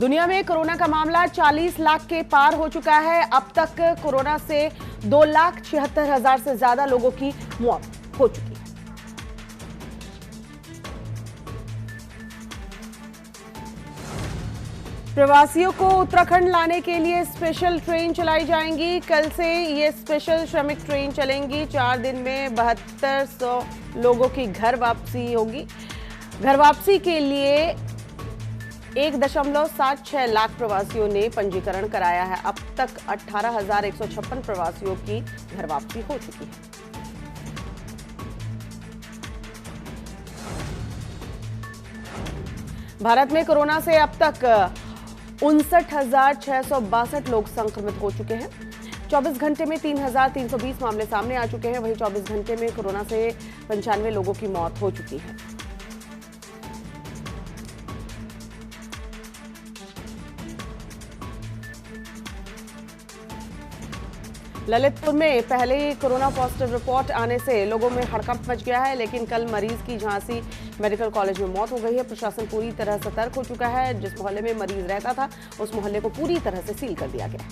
दुनिया में कोरोना का मामला 40 लाख के पार हो चुका है। अब तक कोरोना से 2,76,000 से ज्यादा लोगों की मौत हो चुकी है। प्रवासियों को उत्तराखंड लाने के लिए स्पेशल ट्रेन चलाई जाएंगी। कल से ये स्पेशल श्रमिक ट्रेन चलेंगी। 4 दिन में 7200 लोगों की घर वापसी होगी। घर वापसी के लिए 1.76 लाख प्रवासियों ने पंजीकरण कराया है। अब तक 18,156 प्रवासियों की घर वापसी हो चुकी है। भारत में कोरोना से अब तक 59,662 लोग संक्रमित हो चुके हैं। 24 घंटे में 3,320 मामले सामने आ चुके हैं। वहीं 24 घंटे में कोरोना से 95 लोगों की मौत हो चुकी है। ललितपुर में पहले ही कोरोना पॉजिटिव रिपोर्ट आने से लोगों में हड़कंप मच गया है, लेकिन कल मरीज की झांसी मेडिकल कॉलेज में मौत हो गई है। प्रशासन पूरी तरह सतर्क हो चुका है। जिस मोहल्ले में मरीज रहता था उस मोहल्ले को पूरी तरह से सील कर दिया गया है।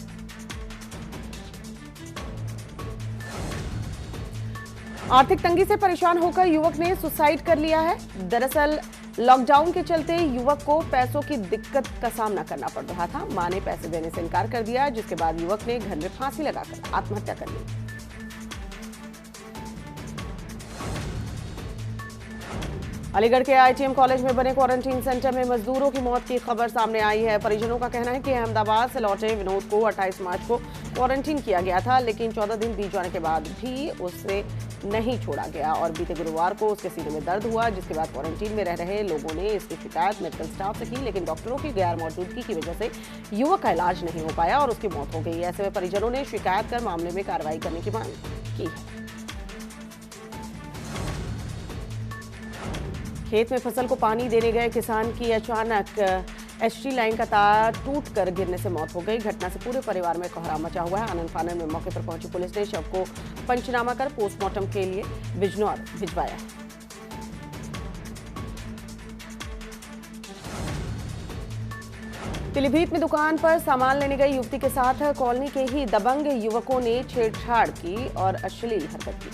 आर्थिक तंगी से परेशान होकर युवक ने सुसाइड कर लिया है। दरअसल लॉकडाउन के चलते युवक को पैसों की दिक्कत का सामना करना पड़ रहा था। मां ने पैसे देने से इनकार कर दिया, जिसके बाद युवक ने घर में फांसी लगाकर आत्महत्या कर ली। अलीगढ़ के आईटीएम कॉलेज में बने क्वारंटीन सेंटर में मजदूरों की मौत की खबर सामने आई है। परिजनों का कहना है कि अहमदाबाद से लौटे विनोद को 28 मार्च को क्वारंटीन किया गया था, लेकिन 14 दिन बीत जाने के बाद भी उसे नहीं छोड़ा गया और बीते गुरुवार को उसके सीने में दर्द हुआ, जिसके बाद क्वारंटीन में रह रहे लोगों ने इसकी शिकायत मेडिकल स्टाफ से की, लेकिन डॉक्टरों की गैर मौजूदगी की वजह से युवक का इलाज नहीं हो पाया और उसकी मौत हो गई। ऐसे में परिजनों ने शिकायत कर मामले में कार्रवाई करने की मांग की है। खेत में फसल को पानी देने गए किसान की अचानक एचटी लाइन का तार टूटकर गिरने से मौत हो गई। घटना से पूरे परिवार में कोहराम मचा हुआ है। आनन फानन में मौके पर पहुंची पुलिस ने शव को पंचनामा कर पोस्टमार्टम के लिए बिजनौर भिजवाया है। पीलीभीत में दुकान पर सामान लेने गई युवती के साथ कॉलोनी के ही दबंग युवकों ने छेड़छाड़ की और अश्लील हरकत की।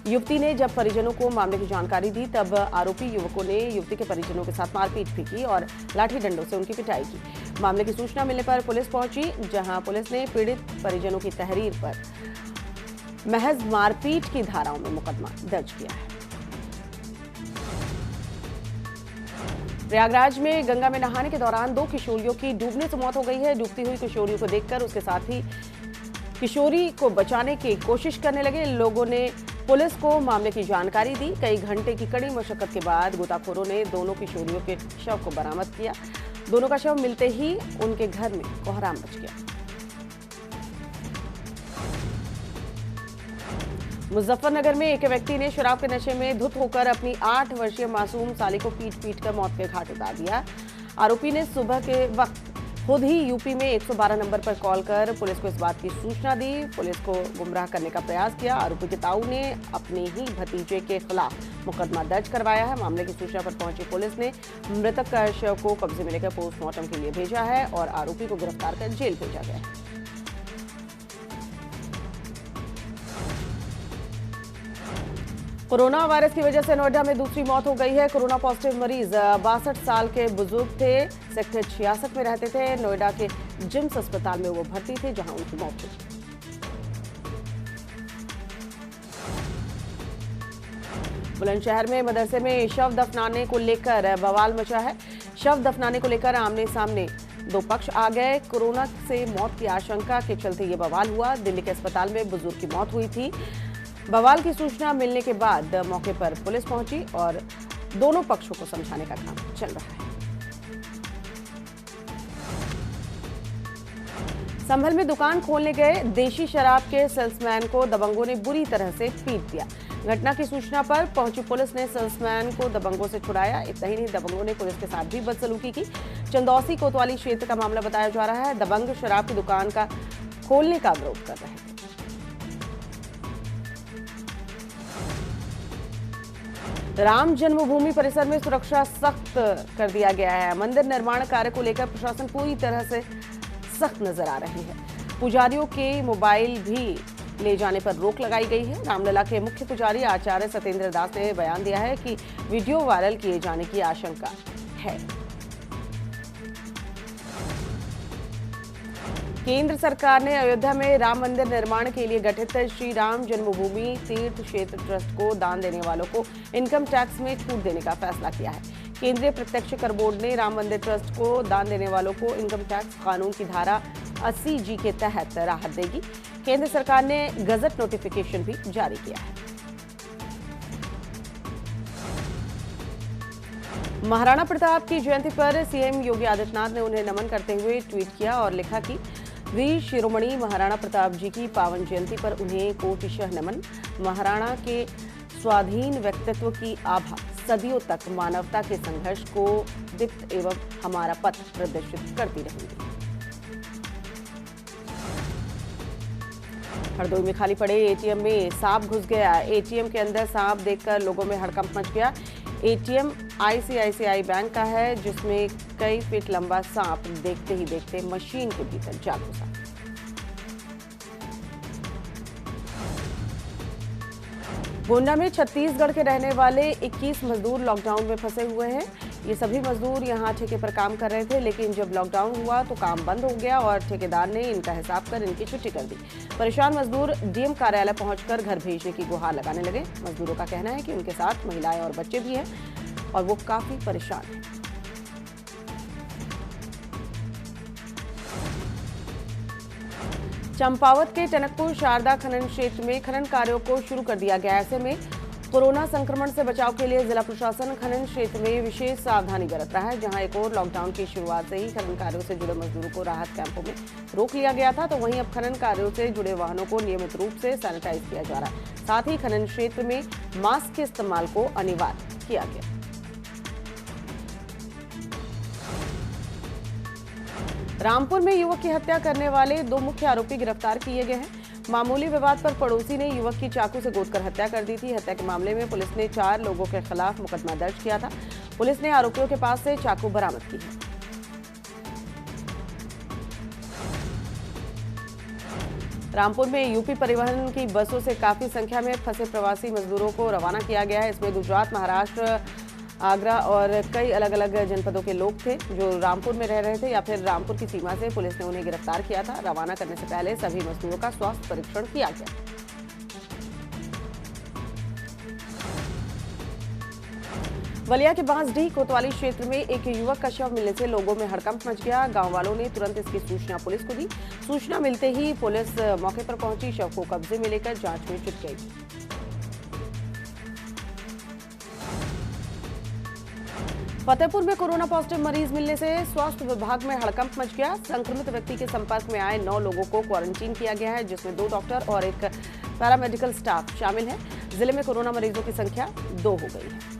युवती ने जब परिजनों को मामले की जानकारी दी, तब आरोपी युवकों ने युवती के परिजनों के साथ मारपीट भी की और लाठी डंडों से उनकी पिटाई की। मामले की सूचना मिलने पर पुलिस पहुंची, जहां पुलिस ने पीड़ित परिजनों की तहरीर पर महज मारपीट की धाराओं में मुकदमा दर्ज किया है। प्रयागराज में गंगा में नहाने के दौरान 2 किशोरियों की डूबने से मौत हो गई है। डूबती हुई किशोरियों को देखकर उसके साथी किशोरी को बचाने की कोशिश करने लगे। लोगों ने पुलिस को मामले की जानकारी दी। कई घंटे की कड़ी मशक्कत के बाद गोताखोरों ने दोनों किशोरियों के शव को बरामद किया। दोनों का शव मिलते ही उनके घर में कोहराम मच गया। मुजफ्फरनगर में एक व्यक्ति ने शराब के नशे में धुत होकर अपनी 8 वर्षीय मासूम साली को पीट कर मौत के घाट उतार दिया। आरोपी ने सुबह के वक्त खुद ही यूपी में 112 नंबर पर कॉल कर पुलिस को इस बात की सूचना दी। पुलिस को गुमराह करने का प्रयास किया। आरोपी के ताऊ ने अपने ही भतीजे के खिलाफ मुकदमा दर्ज करवाया है। मामले की सूचना पर पहुंची पुलिस ने मृतक का शव को कब्जे में लेकर पोस्टमार्टम के लिए भेजा है और आरोपी को गिरफ्तार कर जेल भेजा गया है। कोरोना वायरस की वजह से नोएडा में दूसरी मौत हो गई है। कोरोना पॉजिटिव मरीज 62 साल के बुजुर्ग थे। सेक्टर 66 में रहते थे। नोएडा के जिम्स अस्पताल में वो भर्ती थे, जहां उनकी मौत हुई। बुलंदशहर में मदरसे में शव दफनाने को लेकर बवाल मचा है। शव दफनाने को लेकर आमने सामने 2 पक्ष आ गए। कोरोना से मौत की आशंका के चलते ये बवाल हुआ। दिल्ली के अस्पताल में बुजुर्ग की मौत हुई थी। बवाल की सूचना मिलने के बाद मौके पर पुलिस पहुंची और दोनों पक्षों को समझाने का काम चल रहा है। संभल में दुकान खोलने गए देशी शराब के सेल्समैन को दबंगों ने बुरी तरह से पीट दिया। घटना की सूचना पर पहुंची पुलिस ने सेल्समैन को दबंगों से छुड़ाया। इतना ही नहीं, दबंगों ने पुलिस के साथ भी बदसलूकी की। चंदौसी कोतवाली क्षेत्र का मामला बताया जा रहा है। दबंग शराब की दुकान का खोलने का विरोध कर रहे थे। राम जन्मभूमि परिसर में सुरक्षा सख्त कर दिया गया है। मंदिर निर्माण कार्य को लेकर प्रशासन पूरी तरह से सख्त नजर आ रही है। पुजारियों के मोबाइल भी ले जाने पर रोक लगाई गई है। रामलला के मुख्य पुजारी आचार्य सत्येंद्र दास ने बयान दिया है कि वीडियो वायरल किए जाने की आशंका है। केंद्र सरकार ने अयोध्या में राम मंदिर निर्माण के लिए गठित श्री राम जन्मभूमि तीर्थ क्षेत्र ट्रस्ट को दान देने वालों को इनकम टैक्स में छूट देने का फैसला किया है। केंद्रीय प्रत्यक्ष कर बोर्ड ने राम मंदिर ट्रस्ट को दान देने वालों को इनकम टैक्स कानून की धारा 80G के तहत राहत देगी। केंद्र सरकार ने गजट नोटिफिकेशन भी जारी किया है। महाराणा प्रताप की जयंती पर सीएम योगी आदित्यनाथ ने उन्हें नमन करते हुए ट्वीट किया और लिखा कि वीर शिरोमणि महाराणा प्रताप जी की पावन जयंती पर उन्हें कोटिशः नमन। महाराणा के स्वाधीन व्यक्तित्व की आभा सदियों तक मानवता के संघर्ष को दीप्त एवं हमारा पथ प्रदर्शित करती रहेंगी। हरदोई में खाली पड़े एटीएम में सांप घुस गया। एटीएम के अंदर सांप देखकर लोगों में हड़कंप मच गया। एटीएम आईसीआईसीआई बैंक का है, जिसमें कई फीट लंबा सांप देखते ही देखते मशीन के भीतर जा घुसा। गोंडा में छत्तीसगढ़ के रहने वाले 21 मजदूर लॉकडाउन में फंसे हुए हैं। ये सभी मजदूर यहां ठेके पर काम कर रहे थे, लेकिन जब लॉकडाउन हुआ तो काम बंद हो गया और ठेकेदार ने इनका हिसाब कर इनकी छुट्टी कर दी। परेशान मजदूर डीएम कार्यालय पहुंचकर घर भेजने की गुहार लगाने लगे। मजदूरों का कहना है कि उनके साथ महिलाएं और बच्चे भी हैं और वो काफी परेशान हैं। चंपावत के टनकपुर शारदा खनन क्षेत्र में खनन कार्यों को शुरू कर दिया गया। ऐसे में कोरोना संक्रमण से बचाव के लिए जिला प्रशासन खनन क्षेत्र में विशेष सावधानी बरत रहा है। जहां एक और लॉकडाउन की शुरुआत से ही खनन कार्यों से जुड़े मजदूरों को राहत कैंपों में रोक लिया गया था, तो वहीं अब खनन कार्यों से जुड़े वाहनों को नियमित रूप से सैनिटाइज किया जा रहा है। साथ ही खनन क्षेत्र में मास्क के इस्तेमाल को अनिवार्य किया गया। रामपुर में युवक की हत्या करने वाले 2 मुख्य आरोपी गिरफ्तार किए गए हैं। मामूली विवाद पर पड़ोसी ने युवक की चाकू से गोदकर हत्या कर दी थी। हत्या के मामले में पुलिस ने 4 लोगों के खिलाफ मुकदमा दर्ज किया था। पुलिस ने आरोपियों के पास से चाकू बरामद की है। रामपुर में यूपी परिवहन की बसों से काफी संख्या में फंसे प्रवासी मजदूरों को रवाना किया गया है। इसमें गुजरात, महाराष्ट्र, आगरा और कई अलग अलग जनपदों के लोग थे जो रामपुर में रह रहे थे या फिर रामपुर की सीमा से पुलिस ने उन्हें गिरफ्तार किया था। रवाना करने से पहले सभी मजदूरों का स्वास्थ्य परीक्षण किया गया। बलिया के बांसडीह कोतवाली क्षेत्र में एक युवक का शव मिलने से लोगों में हड़कंप मच गया। गांव वालों ने तुरंत इसकी सूचना पुलिस को दी। सूचना मिलते ही पुलिस मौके पर पहुंची, शव को कब्जे में लेकर जांच में जुट गई। फतेहपुर में कोरोना पॉजिटिव मरीज मिलने से स्वास्थ्य विभाग में हड़कंप मच गया। संक्रमित व्यक्ति के संपर्क में आए 9 लोगों को क्वारंटीन किया गया है, जिसमें 2 डॉक्टर और एक पैरामेडिकल स्टाफ शामिल है। जिले में कोरोना मरीजों की संख्या 2 हो गई है।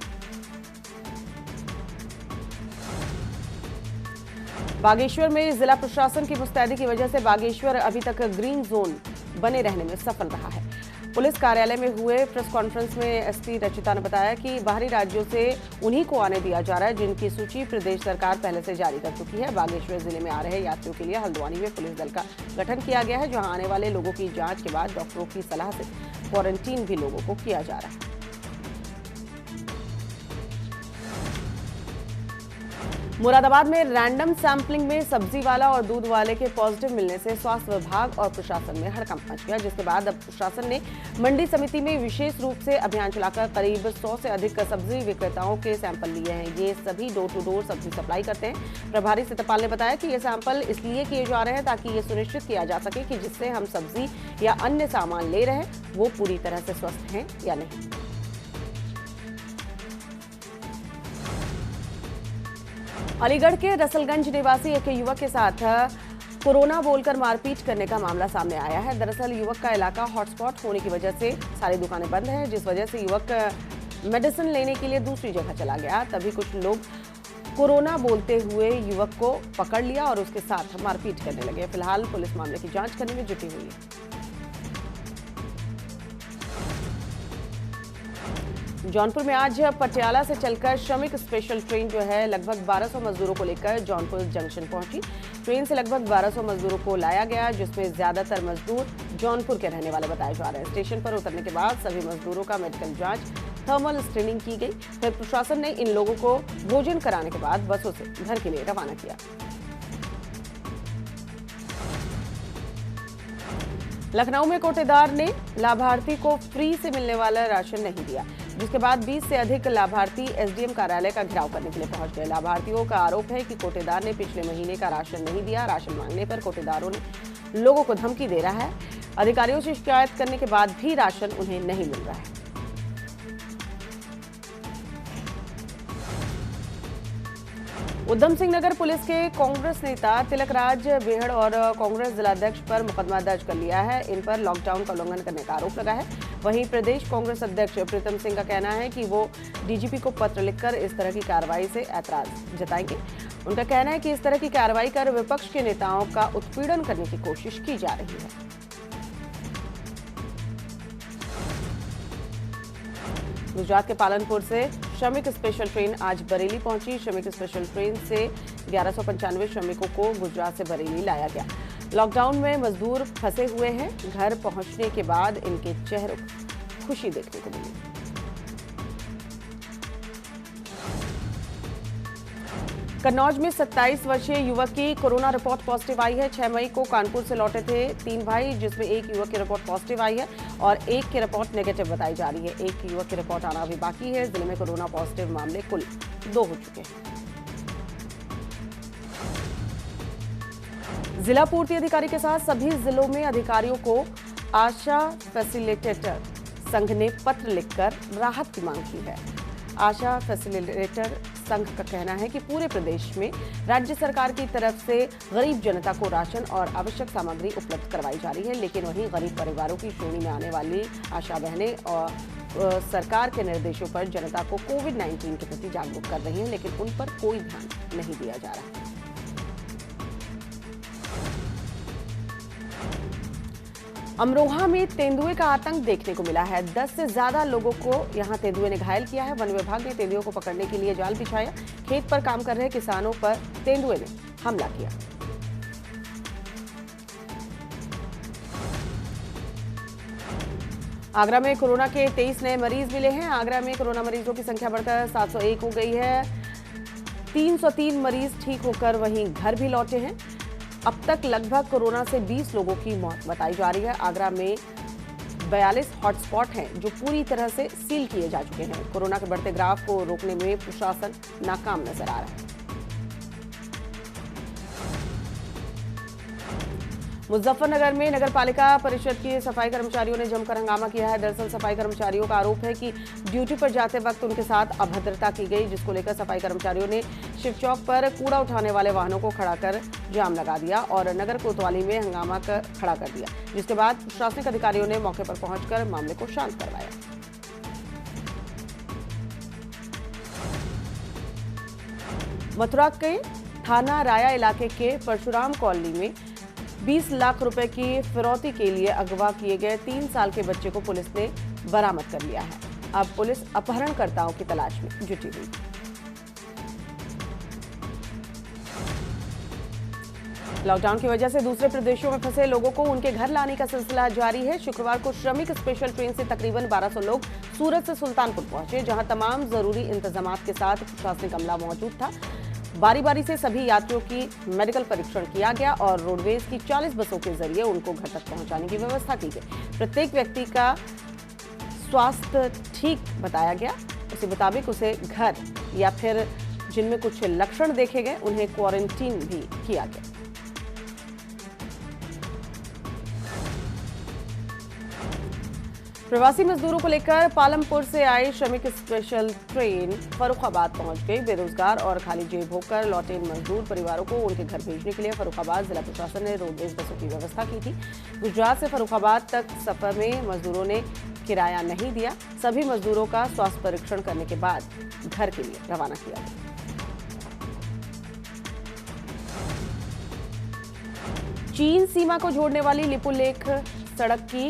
बागेश्वर में जिला प्रशासन की मुस्तैदी की वजह से बागेश्वर अभी तक ग्रीन जोन बने रहने में सफल रहा है। पुलिस कार्यालय में हुए प्रेस कॉन्फ्रेंस में एसपी रचिता ने बताया कि बाहरी राज्यों से उन्हीं को आने दिया जा रहा है जिनकी सूची प्रदेश सरकार पहले से जारी कर चुकी है। बागेश्वर जिले में आ रहे यात्रियों के लिए हल्द्वानी में पुलिस दल का गठन किया गया है, जहां आने वाले लोगों की जांच के बाद डॉक्टरों की सलाह से क्वारंटीन भी लोगों को किया जा रहा है। मुरादाबाद में रैंडम सैंपलिंग में सब्जी वाला और दूध वाले के पॉजिटिव मिलने से स्वास्थ्य विभाग और प्रशासन में हड़कंप मच गया, जिसके बाद अब प्रशासन ने मंडी समिति में विशेष रूप से अभियान चलाकर करीब 100 से अधिक सब्जी विक्रेताओं के सैंपल लिए हैं। ये सभी डोर टू डोर सब्जी सप्लाई करते हैं। प्रभारी सत्यपाल ने बताया कि ये सैंपल इसलिए किए जा रहे हैं ताकि ये सुनिश्चित किया जा सके कि जिससे हम सब्जी या अन्य सामान ले रहे हैं वो पूरी तरह से स्वस्थ हैं या नहीं। अलीगढ़ के रसलगंज निवासी एक युवक के साथ कोरोना बोलकर मारपीट करने का मामला सामने आया है। दरअसल युवक का इलाका हॉटस्पॉट होने की वजह से सारी दुकानें बंद हैं, जिस वजह से युवक मेडिसिन लेने के लिए दूसरी जगह चला गया। तभी कुछ लोग कोरोना बोलते हुए युवक को पकड़ लिया और उसके साथ मारपीट करने लगे। फिलहाल पुलिस मामले की जांच करने में जुटी हुई है। जौनपुर में आज पटियाला से चलकर श्रमिक स्पेशल ट्रेन जो है लगभग 1200 मजदूरों को लेकर जौनपुर जंक्शन पहुंची। ट्रेन से लगभग 1200 मजदूरों को लाया गया, जिसमें ज्यादातर मजदूर जौनपुर के रहने वाले बताए जा रहे हैं। स्टेशन पर उतरने के बाद सभी मजदूरों का मेडिकल जांच, थर्मल स्क्रीनिंग की गई। फिर प्रशासन ने इन लोगों को भोजन कराने के बाद बसों से घर के लिए रवाना किया। लखनऊ में कोटेदार ने लाभार्थी को फ्री से मिलने वाला राशन नहीं दिया, जिसके बाद 20 से अधिक लाभार्थी एसडीएम कार्यालय का घेराव करने के लिए पहुंच गए। लाभार्थियों का आरोप है कि कोटेदार ने पिछले महीने का राशन नहीं दिया। राशन मांगने पर कोटेदारों ने लोगों को धमकी दे रहा है। अधिकारियों से शिकायत करने के बाद भी राशन उन्हें नहीं मिल रहा है। उधम सिंह नगर पुलिस के कांग्रेस नेता तिलकराज बेहड़ और कांग्रेस जिलाध्यक्ष पर मुकदमा दर्ज कर लिया है। इन पर लॉकडाउन का उल्लंघन करने का आरोप लगा है। वहीं प्रदेश कांग्रेस अध्यक्ष प्रीतम सिंह का कहना है कि वो डीजीपी को पत्र लिखकर इस तरह की कार्रवाई से ऐतराज जताएंगे। उनका कहना है कि इस तरह की कार्रवाई कर विपक्ष के नेताओं का उत्पीड़न करने की कोशिश की जा रही है। गुजरात के पालनपुर से श्रमिक स्पेशल ट्रेन आज बरेली पहुंची। श्रमिक स्पेशल ट्रेन से 1195 श्रमिकों को गुजरात से बरेली लाया गया। लॉकडाउन में मजदूर फंसे हुए हैं। घर पहुंचने के बाद इनके चेहरों पर खुशी देखने को मिली। कन्नौज में 27 वर्षीय युवक की कोरोना रिपोर्ट पॉजिटिव आई है। 6 मई को कानपुर से लौटे थे 3 भाई, जिसमें एक युवक की रिपोर्ट पॉजिटिव आई है और एक की रिपोर्ट नेगेटिव बताई जा रही है। एक युवक की रिपोर्ट आना अभी बाकी है। जिले में कोरोना पॉजिटिव मामले कुल 2 हो चुके हैं। जिला पूर्ति अधिकारी के साथ सभी जिलों में अधिकारियों को आशा फैसिलिटेटर संघ ने पत्र लिखकर राहत की मांग की है। आशा फैसिलिटेटर संघ का कहना है कि पूरे प्रदेश में राज्य सरकार की तरफ से गरीब जनता को राशन और आवश्यक सामग्री उपलब्ध करवाई जा रही है, लेकिन वहीं गरीब परिवारों की श्रेणी में आने वाली आशा बहनें और सरकार के निर्देशों पर जनता को कोविड-19 के प्रति जागरूक कर रही हैं, लेकिन उन पर कोई ध्यान नहीं दिया जा रहा है। अमरोहा में तेंदुए का आतंक देखने को मिला है। 10 से ज्यादा लोगों को यहां तेंदुए ने घायल किया है। वन विभाग ने तेंदुओं को पकड़ने के लिए जाल बिछाया। खेत पर काम कर रहे किसानों पर तेंदुए ने हमला किया। आगरा में कोरोना के 23 नए मरीज मिले हैं। आगरा में कोरोना मरीजों की संख्या बढ़कर 701 हो गई है। 303 मरीज ठीक होकर वहीं घर भी लौटे हैं। अब तक लगभग कोरोना से 20 लोगों की मौत बताई जा रही है। आगरा में 42 हॉटस्पॉट हैं जो पूरी तरह से सील किए जा चुके हैं। कोरोना के बढ़ते ग्राफ को रोकने में प्रशासन नाकाम नजर आ रहा है। मुजफ्फरनगर में नगर पालिका परिषद के सफाई कर्मचारियों ने जमकर हंगामा किया है। दरअसल सफाई कर्मचारियों का आरोप है कि ड्यूटी पर जाते वक्त उनके साथ अभद्रता की गई, जिसको लेकर सफाई कर्मचारियों ने शिव चौक पर कूड़ा उठाने वाले वाहनों को खड़ा कर जाम लगा दिया और नगर कोतवाली में हंगामा खड़ा कर दिया, जिसके बाद प्रशासनिक अधिकारियों ने मौके पर पहुंचकर मामले को शांत करवाया। मथुरा के थाना राया इलाके के परशुराम कॉलोनी में 20 लाख रुपए की फिरौती के लिए अगवा किए गए 3 साल के बच्चे को पुलिस ने बरामद कर लिया है। अब पुलिस अपहरणकर्ताओं की तलाश में जुटी हुई। लॉकडाउन की वजह से दूसरे प्रदेशों में फंसे लोगों को उनके घर लाने का सिलसिला जारी है। शुक्रवार को श्रमिक स्पेशल ट्रेन से तकरीबन 1200 लोग सूरत से सुल्तानपुर पहुंचे, जहां तमाम जरूरी इंतजामात के साथ प्रशासनिक अमला मौजूद था। बारी बारी से सभी यात्रियों की मेडिकल परीक्षण किया गया और रोडवेज की 40 बसों के जरिए उनको घर तक पहुंचाने की व्यवस्था की गई। प्रत्येक व्यक्ति का स्वास्थ्य ठीक बताया गया। उसी मुताबिक उसे घर या फिर जिनमें कुछ लक्षण देखे गए उन्हें क्वारंटीन भी किया गया। प्रवासी मजदूरों को लेकर पालमपुर से आई श्रमिक स्पेशल ट्रेन फर्रुखाबाद पहुंच गई। बेरोजगार और खाली जेब होकर लौटे इन मजदूर परिवारों को उनके घर भेजने के लिए फर्रुखाबाद जिला प्रशासन ने रोडवेज बसों की व्यवस्था की थी। गुजरात से फर्रुखाबाद तक सफर में मजदूरों ने किराया नहीं दिया। सभी मजदूरों का स्वास्थ्य परीक्षण करने के बाद घर के लिए रवाना किया गया। चीन सीमा को जोड़ने वाली लिपुलेख सड़क की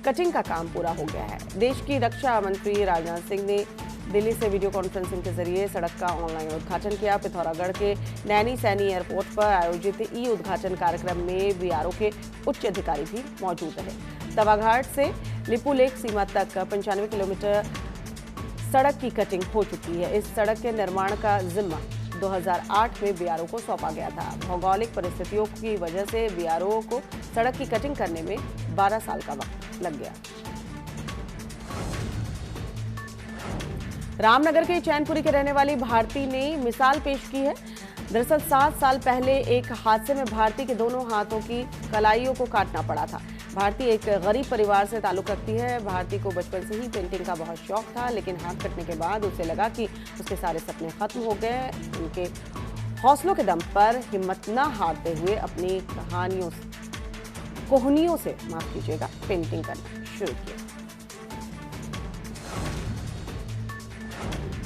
कटिंग का काम पूरा हो गया है। देश की रक्षा मंत्री राजनाथ सिंह ने दिल्ली से वीडियो कॉन्फ्रेंसिंग के जरिए सड़क का ऑनलाइन उद्घाटन किया। पिथौरागढ़ के नैनी सैनी एयरपोर्ट पर आयोजित ई उद्घाटन कार्यक्रम में बीआरओ के उच्च अधिकारी भी मौजूद रहे। तवाघाट से लिपुलेख सीमा तक 95 किलोमीटर सड़क की कटिंग हो चुकी है। इस सड़क के निर्माण का जिम्मा 2008 में बीआरओ को सौंपा गया था। भौगोलिक परिस्थितियों की वजह से बीआरओ को सड़क की कटिंग करने में 12 साल का वक्त लग गया। रामनगर के चैनपुरी के रहने वाली भारती ने मिसाल पेश की है। दरअसल 7 साल पहले एक हादसे में भारती के दोनों हाथों की कलाइयों को काटना पड़ा था। भारती एक गरीब परिवार से ताल्लुक रखती है। भारती को बचपन से ही पेंटिंग का बहुत शौक था, लेकिन हाथ कटने के बाद उसे लगा कि उसके सारे सपने खत्म हो गए। उनके हौसलों के दम पर हिम्मत न हारते हुए अपनी कोहनियों से माफ कीजिएगा पेंटिंग करना शुरू किया।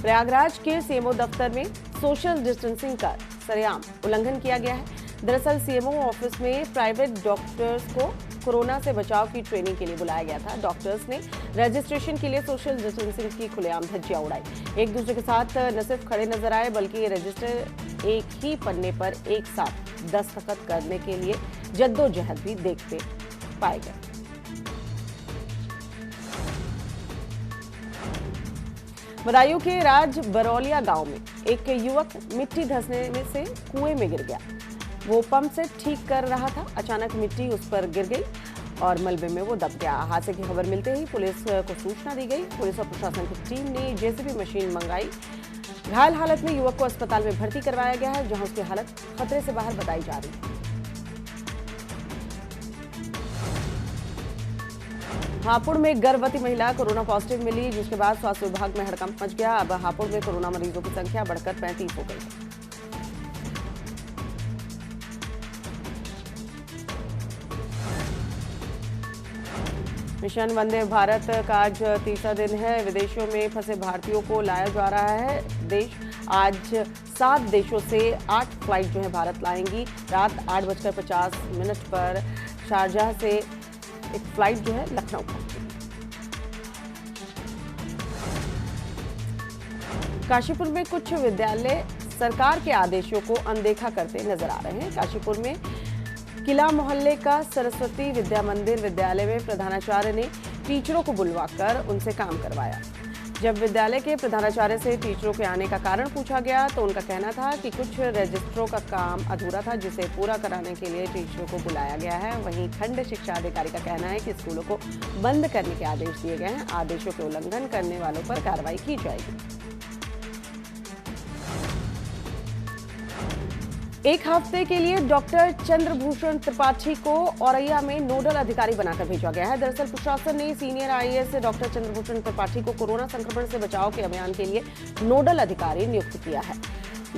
प्रयागराज के सीएमओ दफ्तर में सोशल डिस्टेंसिंग का सरेआम उल्लंघन किया गया है। दरअसल सीएमओ ऑफिस में प्राइवेट डॉक्टर्स को कोरोना से बचाव की ट्रेनिंग के लिए बुलाया गया था। डॉक्टर्स ने रजिस्ट्रेशन के लिए सोशल डिस्टेंसिंग की खुलेआम धज्जियां उड़ाई। एक दूसरे के साथ न सिर्फ खड़े नजर आए, बल्कि ये रजिस्टर एक ही पन्ने पर एक साथ दस्तखत करने के लिए जद्दोजहद भी देखते पाए गए। बदायूं के राज बरौलिया गांव में एक युवक मिट्टी धंसने में से कुएं में गिर गया। वो पंप से ठीक कर रहा था, अचानक मिट्टी उस पर गिर गई और मलबे में वो दब गया। हादसे की खबर मिलते ही पुलिस को सूचना दी गई। पुलिस और प्रशासन की टीम ने जेसीबी मशीन मंगाई। घायल हालत में युवक को अस्पताल में भर्ती करवाया गया है, जहां उसकी हालत खतरे से बाहर बताई जा रही है। हापुड़ में गर्भवती महिला कोरोना पॉजिटिव मिली, जिसके बाद स्वास्थ्य विभाग में हड़कंप मच गया। अब हापुड़ में कोरोना मरीजों की संख्या बढ़कर 35 हो गई है। मिशन वंदे भारत का आज तीसरा दिन है। विदेशों में फंसे भारतीयों को लाया जा रहा है देश। आज 7 देशों से 8 फ्लाइट जो है भारत लाएंगी। रात 8:50 पर शारजाह से एक फ्लाइट जो है लखनऊ पहुंचेगी। काशीपुर में कुछ विद्यालय सरकार के आदेशों को अनदेखा करते नजर आ रहे हैं। काशीपुर में किला मोहल्ले का सरस्वती विद्या मंदिर विद्यालय में प्रधानाचार्य ने टीचरों को बुलवाकर उनसे काम करवाया। जब विद्यालय के प्रधानाचार्य से टीचरों के आने का कारण पूछा गया तो उनका कहना था कि कुछ रजिस्ट्रों का काम अधूरा था, जिसे पूरा कराने के लिए टीचरों को बुलाया गया है। वहीं खंड शिक्षा अधिकारी का कहना है कि स्कूलों को बंद करने के आदेश दिए गए हैं। आदेशों के उल्लंघन करने वालों पर कार्रवाई की जाएगी। एक हफ्ते के लिए डॉक्टर चंद्रभूषण त्रिपाठी को औरैया में नोडल अधिकारी बनाकर भेजा गया है। दरअसल प्रशासन ने senior IAS doctor Chandrabhushan Tripathi को कोरोना संक्रमण से बचाव के अभियान के लिए नोडल अधिकारी नियुक्त किया है।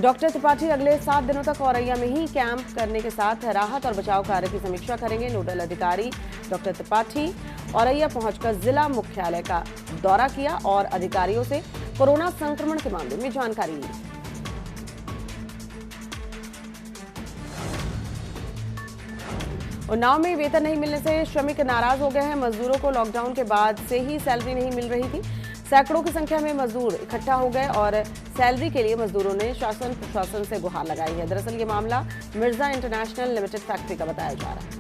डॉक्टर त्रिपाठी अगले 7 दिनों तक औरैया में ही कैंप करने के साथ राहत और बचाव कार्य की समीक्षा करेंगे। नोडल अधिकारी डॉक्टर त्रिपाठी औरैया पहुंचकर जिला मुख्यालय का दौरा किया और अधिकारियों से कोरोना संक्रमण के मामले में जानकारी ली। उन्नाव में वेतन नहीं मिलने से श्रमिक नाराज हो गए हैं। मजदूरों को लॉकडाउन के बाद से ही सैलरी नहीं मिल रही थी। सैकड़ों की संख्या में मजदूर इकट्ठा हो गए और सैलरी के लिए मजदूरों ने शासन प्रशासन से गुहार लगाई है। दरअसल ये मामला मिर्जा इंटरनेशनल लिमिटेड फैक्ट्री का बताया जा रहा है।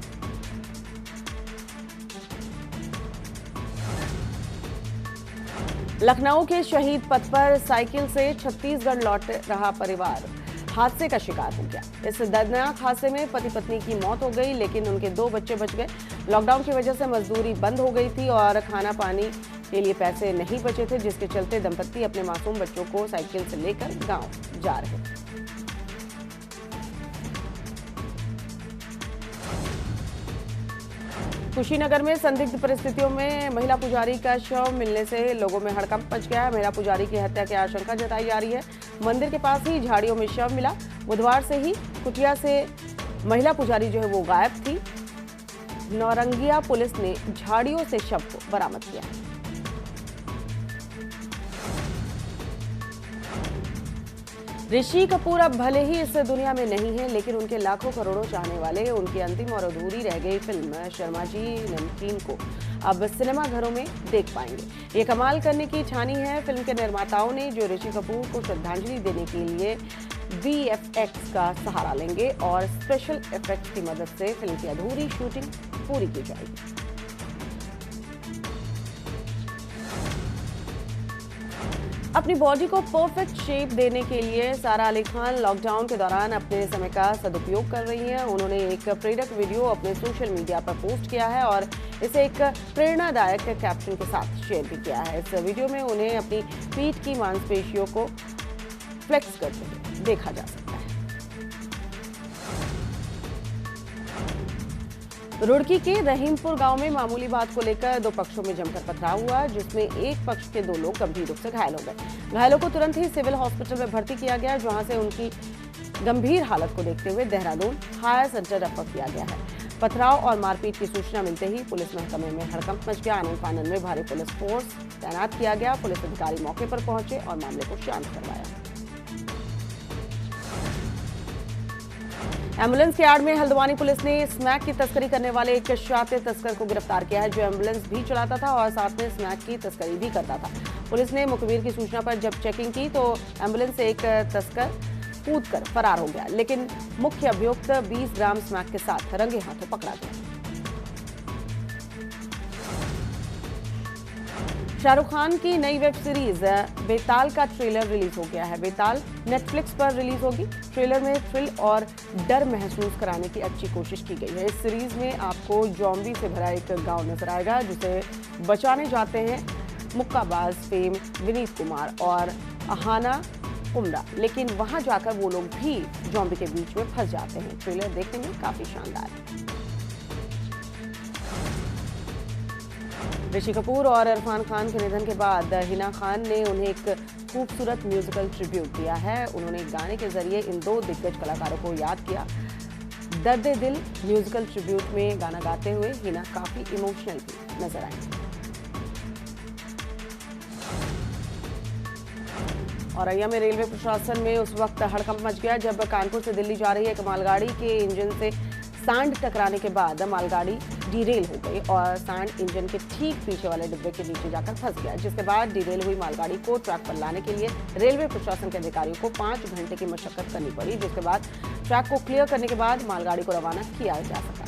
लखनऊ के शहीद पथ पर साइकिल से छत्तीसगढ़ लौट रहा परिवार हादसे का शिकार हो गया। इस दर्दनाक हादसे में पति पत्नी की मौत हो गई, लेकिन उनके 2 बच्चे बच गए। लॉकडाउन की वजह से मजदूरी बंद हो गई थी और खाना पानी के लिए पैसे नहीं बचे थे, जिसके चलते दंपत्ति अपने मासूम बच्चों को साइकिल से लेकर गांव जा रहे थे। कुशीनगर में संदिग्ध परिस्थितियों में महिला पुजारी का शव मिलने से लोगों में हड़कंप मच गया है। महिला पुजारी की हत्या की आशंका जताई जा रही है। मंदिर के पास ही झाड़ियों में शव मिला। बुधवार से ही कुटिया से महिला पुजारी जो है वो गायब थी। नौरंगिया पुलिस ने झाड़ियों से शव को बरामद किया। ऋषि कपूर अब भले ही इस दुनिया में नहीं है, लेकिन उनके लाखों करोड़ों चाहने वाले उनकी अंतिम और अधूरी रह गई फिल्म शर्मा जी नमकीन को अब सिनेमाघरों में देख पाएंगे। ये कमाल करने की ठानी है फिल्म के निर्माताओं ने, जो ऋषि कपूर को श्रद्धांजलि देने के लिए VFX का सहारा लेंगे और स्पेशल इफेक्ट्स की मदद से फिल्म की अधूरी शूटिंग पूरी की जाएगी। अपनी बॉडी को परफेक्ट शेप देने के लिए सारा अली खान लॉकडाउन के दौरान अपने समय का सदुपयोग कर रही हैं। उन्होंने एक प्रेरक वीडियो अपने सोशल मीडिया पर पोस्ट किया है और इसे एक प्रेरणादायक कैप्शन के साथ शेयर भी किया है। इस वीडियो में उन्हें अपनी पीठ की मांसपेशियों को फ्लेक्स करते हुए देखा जा सकता है। रुड़की के रहीमपुर गांव में मामूली बात को लेकर दो पक्षों में जमकर पथराव हुआ, जिसमें एक पक्ष के दो लोग गंभीर रूप से घायल हो गए। घायलों को तुरंत ही सिविल हॉस्पिटल में भर्ती किया गया, जहां से उनकी गंभीर हालत को देखते हुए देहरादून हायर सेंटर रेफर किया गया है। पथराव और मारपीट की सूचना मिलते ही पुलिस महकमे में हड़कंप मच गया। आनन फानन में भारी पुलिस फोर्स तैनात किया गया। पुलिस अधिकारी मौके पर पहुंचे और मामले को शांत करवाया। एम्बुलेंस की आड़ में हल्द्वानी पुलिस ने स्मैक की तस्करी करने वाले एक शातिर तस्कर को गिरफ्तार किया है, जो एम्बुलेंस भी चलाता था और साथ में स्मैक की तस्करी भी करता था। पुलिस ने मुखबिर की सूचना पर जब चेकिंग की तो एम्बुलेंस से एक तस्कर कूदकर फरार हो गया, लेकिन मुख्य अभियुक्त 20 ग्राम स्मैक के साथ रंगे हाथों पकड़ा गया। शाहरुख खान की नई वेब सीरीज बेताल का ट्रेलर रिलीज हो गया है। बेताल नेटफ्लिक्स पर रिलीज होगी। ट्रेलर में थ्रिल और डर महसूस कराने की अच्छी कोशिश की गई है। इस सीरीज में आपको जॉम्बी से भरा एक गांव नजर आएगा, जिसे बचाने जाते हैं मुक्काबाज फेम विनीत कुमार और अहाना उमरा, लेकिन वहां जाकर वो लोग भी जॉम्बी के बीच में फंस जाते हैं। ट्रेलर देखने में काफी शानदार है। ऋषि कपूर और इरफान खान के निधन के बाद हिना खान ने उन्हें एक खूबसूरत म्यूजिकल ट्रिब्यूट दिया है। उन्होंने गाने के जरिए इन दो दिग्गज कलाकारों को याद किया। दर्द दिल म्यूजिकल ट्रिब्यूट में गाना गाते हुए हिना काफी इमोशनल भी नजर आई। औरैया में रेलवे प्रशासन में उस वक्त हड़कंप मच गया जब कानपुर से दिल्ली जा रही एक मालगाड़ी के इंजन से सांड टकराने के बाद मालगाड़ी डीरेल हो गई और सांड इंजन के ठीक पीछे वाले डिब्बे के नीचे जाकर फंस गया, जिसके बाद डीरेल हुई मालगाड़ी को ट्रैक पर लाने के लिए रेलवे प्रशासन के अधिकारियों को 5 घंटे की मशक्कत करनी पड़ी, जिसके बाद ट्रैक को क्लियर करने के बाद मालगाड़ी को रवाना किया जा सका।